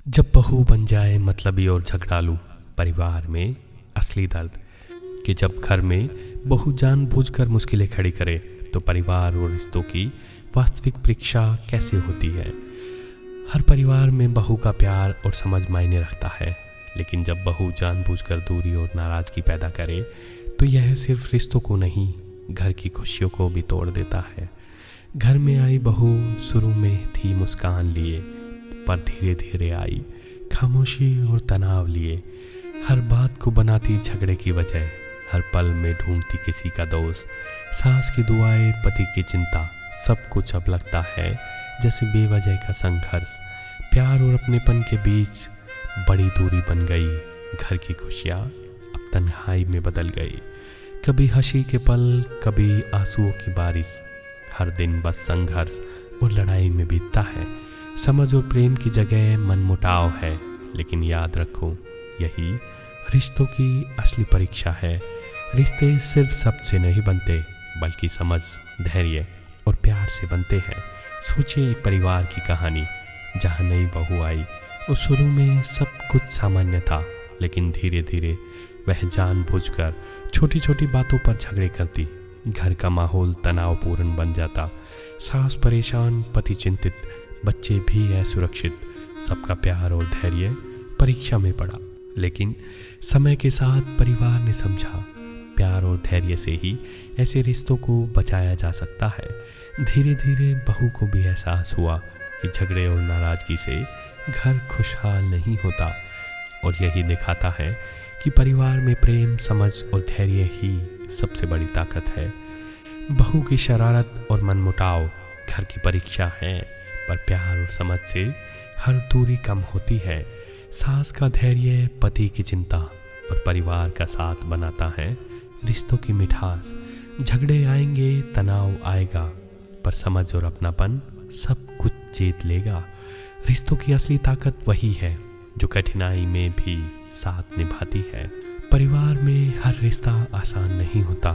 जब बहू बन जाए मतलबी और झगड़ालू परिवार में असली दर्द कि जब घर में बहू जानबूझकर मुश्किलें खड़ी करे तो परिवार और रिश्तों की वास्तविक परीक्षा कैसे होती है। हर परिवार में बहू का प्यार और समझ मायने रखता है, लेकिन जब बहू जानबूझकर दूरी और नाराज़गी पैदा करे तो यह सिर्फ रिश्तों को नहीं, घर की खुशियों को भी तोड़ देता है। घर में आई बहू शुरू में थी मुस्कान लिए, पर धीरे धीरे आई खामोशी और तनाव लिए। हर बात को बनाती झगड़े की वजह, हर पल में ढूंढती किसी का दोष। सास की दुआएं, पति की चिंता, सब कुछ अब लगता है जैसे बेवजह का संघर्ष। प्यार और अपनेपन के बीच बड़ी दूरी बन गई। घर की खुशियाँ अब तन्हाई में बदल गई। कभी हंसी के पल, कभी आंसुओं की बारिश। हर दिन बस संघर्ष और लड़ाई में बीतता है। समझ और प्रेम की जगह मनमुटाव है, लेकिन याद रखो यही रिश्तों की असली परीक्षा है। रिश्ते सिर्फ शब्द से नहीं बनते, बल्कि समझ, धैर्य और प्यार से बनते हैं। सोचिए एक परिवार की कहानी जहाँ नई बहू आई और शुरू में सब कुछ सामान्य था, लेकिन धीरे धीरे वह जानबूझकर छोटी छोटी बातों पर झगड़े करती। घर का माहौल तनावपूर्ण बन जाता। सास परेशान, पति चिंतित, बच्चे भी असुरक्षित। सबका प्यार और धैर्य परीक्षा में पड़ा। लेकिन समय के साथ परिवार ने समझा, प्यार और धैर्य से ही ऐसे रिश्तों को बचाया जा सकता है। धीरे धीरे बहू को भी एहसास हुआ कि झगड़े और नाराजगी से घर खुशहाल नहीं होता, और यही दिखाता है कि परिवार में प्रेम, समझ और धैर्य ही सबसे बड़ी ताकत है। बहू की शरारत और मनमुटाव घर की परीक्षा है, पर प्यार और समझ से हर दूरी कम होती है। सास का धैर्य, पति की चिंता और परिवार का साथ बनाता है रिश्तों की मिठास। झगड़े आएंगे, तनाव आएगा, पर समझ और अपनापन सब कुछ जीत लेगा। रिश्तों की असली ताकत वही है जो कठिनाई में भी साथ निभाती है। परिवार में हर रिश्ता आसान नहीं होता।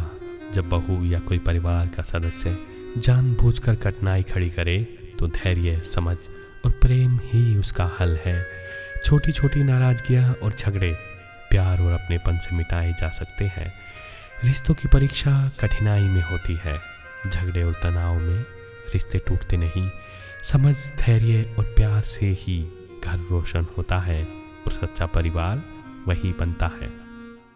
जब बहू या कोई परिवार का सदस्य जानबूझकर कठिनाई खड़ी करे तो धैर्य, समझ और प्रेम ही उसका हल है। छोटी छोटी नाराजगियाँ और झगड़े प्यार और अपनेपन से मिटाए जा सकते हैं। रिश्तों की परीक्षा कठिनाई में होती है। झगड़े और तनाव में रिश्ते टूटते नहीं। समझ, धैर्य और प्यार से ही घर रोशन होता है, और सच्चा परिवार वही बनता है।